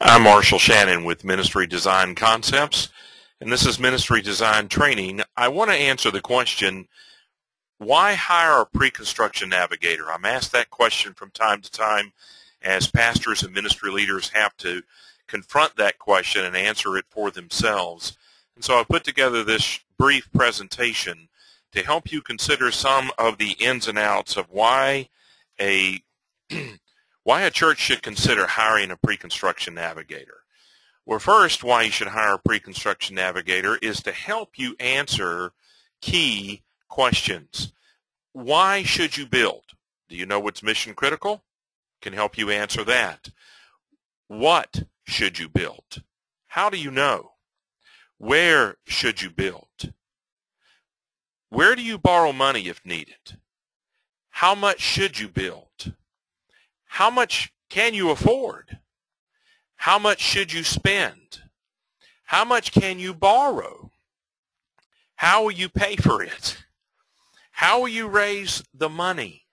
I'm Marshall Shannon with Ministry Design Concepts, and this is Ministry Design Training. I want to answer the question, why hire a pre-construction navigator? I'm asked that question from time to time as pastors and ministry leaders have to confront that question and answer it for themselves. And so I put together this brief presentation to help you consider some of the ins and outs of why a church should consider hiring a pre-construction navigator. Well, first, why you should hire a pre-construction navigator is to help you answer key questions. Why should you build? Do you know what's mission critical? Can help you answer that. What should you build? How do you know? Where should you build? Where do you borrow money if needed? How much should you build? How much can you afford? How much should you spend? How much can you borrow? How will you pay for it? How will you raise the money?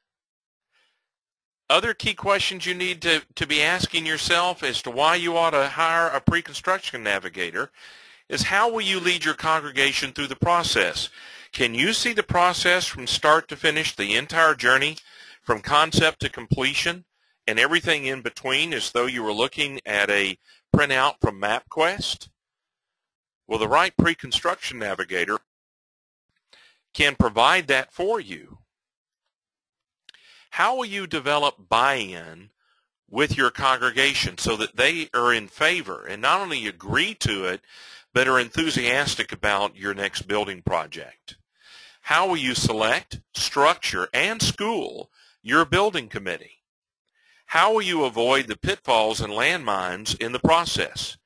Other key questions you need to be asking yourself as to why you ought to hire a pre-construction navigator is, how will you lead your congregation through the process? Can you see the process from start to finish, the entire journey from concept to completion and everything in between, as though you were looking at a printout from MapQuest? Well, the right pre-construction navigator can provide that for you. How will you develop buy-in with your congregation so that they are in favor and not only agree to it, but are enthusiastic about your next building project? How will you select, structure, and school your building committee? How will you avoid the pitfalls and landmines in the process?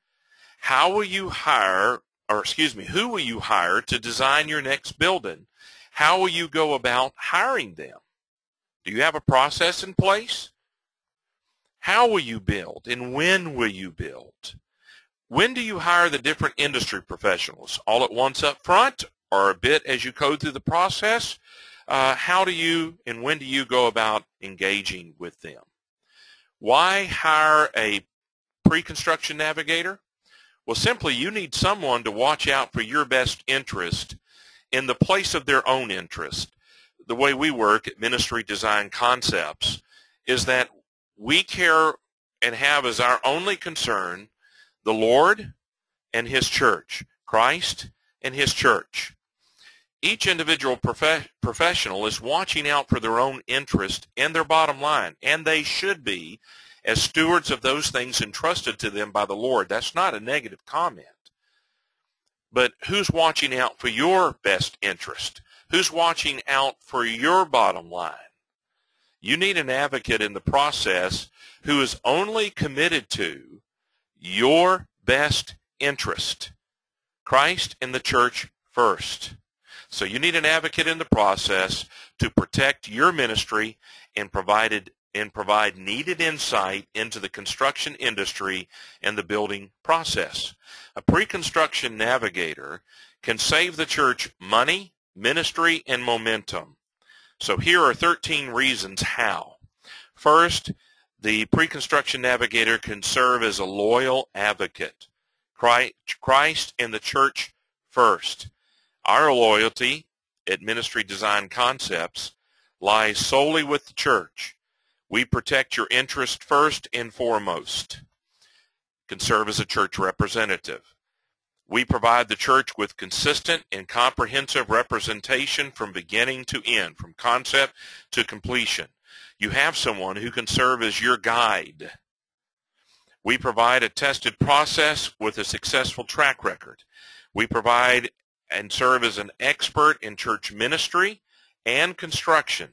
How will you who will you hire to design your next building? How will you go about hiring them? Do you have a process in place? How will you build, and when will you build? When do you hire the different industry professionals? All at once up front, or a bit as you go through the process? How do you and when do you go about engaging with them? Why hire a pre-construction navigator? Well, simply you need someone to watch out for your best interest in the place of their own interest. The way we work at Ministry Design Concepts is that we care and have as our only concern the Lord and His church, Christ and His church. Each individual professional is watching out for their own interest and their bottom line, and they should be, as stewards of those things entrusted to them by the Lord. That's not a negative comment. But who's watching out for your best interest? Who's watching out for your bottom line? You need an advocate in the process who is only committed to your best interest, Christ and the church first. So you need an advocate in the process to protect your ministry and provide needed insight into the construction industry and the building process. A pre-construction navigator can save the church money, ministry, and momentum. So here are 13 reasons how. First, the pre-construction navigator can serve as a loyal advocate. Christ and the church first. Our loyalty at Ministry Design Concepts lies solely with the church. We protect your interest first and foremost. Can serve as a church representative. We provide the church with consistent and comprehensive representation from beginning to end, from concept to completion. You have someone who can serve as your guide. We provide a tested process with a successful track record. We provide and serve as an expert in church ministry and construction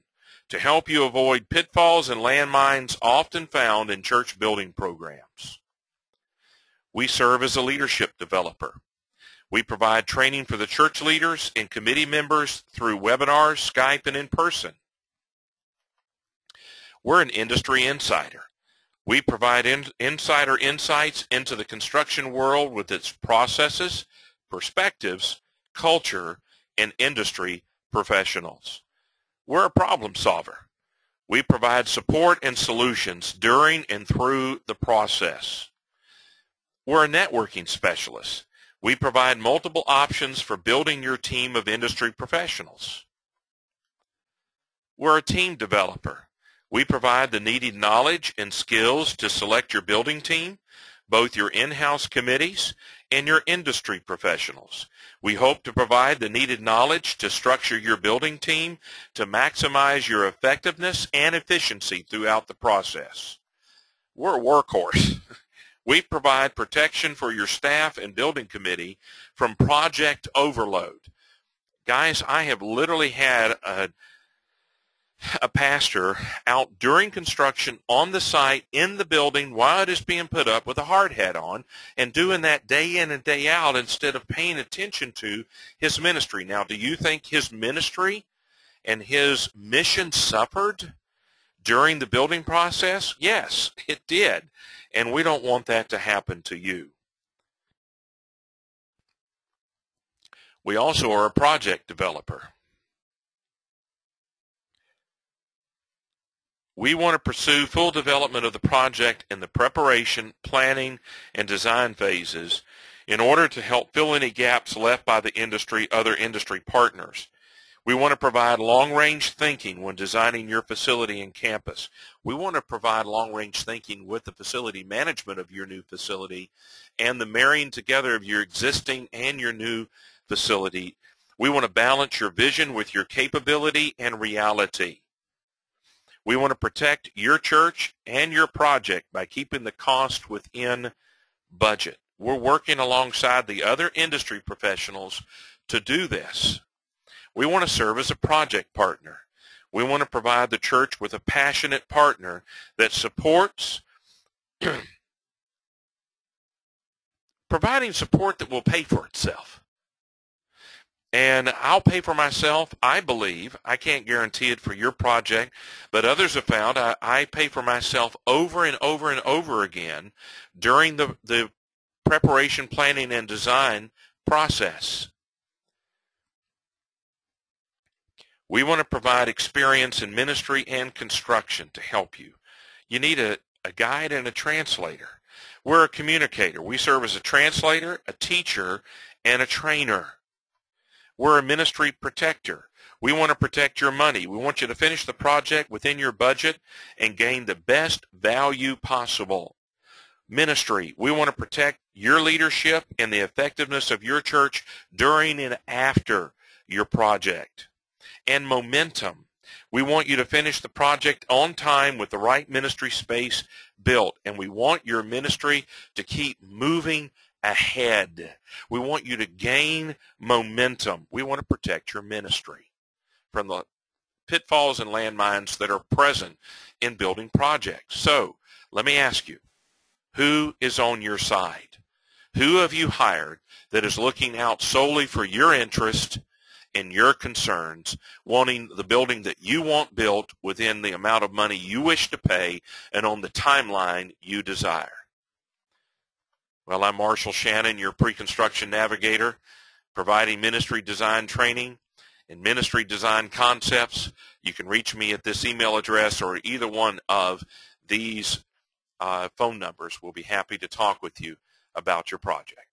to help you avoid pitfalls and landmines often found in church building programs. We serve as a leadership developer. We provide training for the church leaders and committee members through webinars, Skype, and in person. We're an industry insider. We provide insider insights into the construction world with its processes, perspectives, culture, and industry professionals. We're a problem solver. We provide support and solutions during and through the process. We're a networking specialist. We provide multiple options for building your team of industry professionals. We're a team developer. We provide the needed knowledge and skills to select your building team, both your in-house committees and your industry professionals. We hope to provide the needed knowledge to structure your building team to maximize your effectiveness and efficiency throughout the process. We're a workhorse. We provide protection for your staff and building committee from project overload. Guys, I have literally had a pastor out during construction on the site in the building while it is being put up with a hard hat on and doing that day in and day out instead of paying attention to his ministry. Now, do you think his ministry and his mission suffered during the building process? Yes, it did. And we don't want that to happen to you. We also are a project developer. We want to pursue full development of the project in the preparation, planning, and design phases in order to help fill any gaps left by the other industry partners. We want to provide long-range thinking when designing your facility and campus. We want to provide long-range thinking with the facility management of your new facility and the marrying together of your existing and your new facility. We want to balance your vision with your capability and reality. We want to protect your church and your project by keeping the cost within budget. We're working alongside the other industry professionals to do this. We want to serve as a project partner. We want to provide the church with a passionate partner that supports, providing support that will pay for itself. And I'll pay for myself, I believe. I can't guarantee it for your project, but others have found I pay for myself over and over and over again during the preparation, planning, and design process. We want to provide experience in ministry and construction to help you. You need a guide and a translator. We're a communicator. We serve as a translator, a teacher, and a trainer. We're a ministry protector. We want to protect your money. We want you to finish the project within your budget and gain the best value possible. Ministry. We want to protect your leadership and the effectiveness of your church during and after your project. And momentum. We want you to finish the project on time with the right ministry space built. And we want your ministry to keep moving ahead. We want you to gain momentum. We want to protect your ministry from the pitfalls and landmines that are present in building projects. So let me ask you, who is on your side? Who have you hired that is looking out solely for your interest and your concerns, wanting the building that you want built within the amount of money you wish to pay and on the timeline you desire? Well, I'm Marshall Shannon, your pre-construction navigator, providing ministry design training and ministry design concepts. You can reach me at this email address or either one of these phone numbers. We'll be happy to talk with you about your project.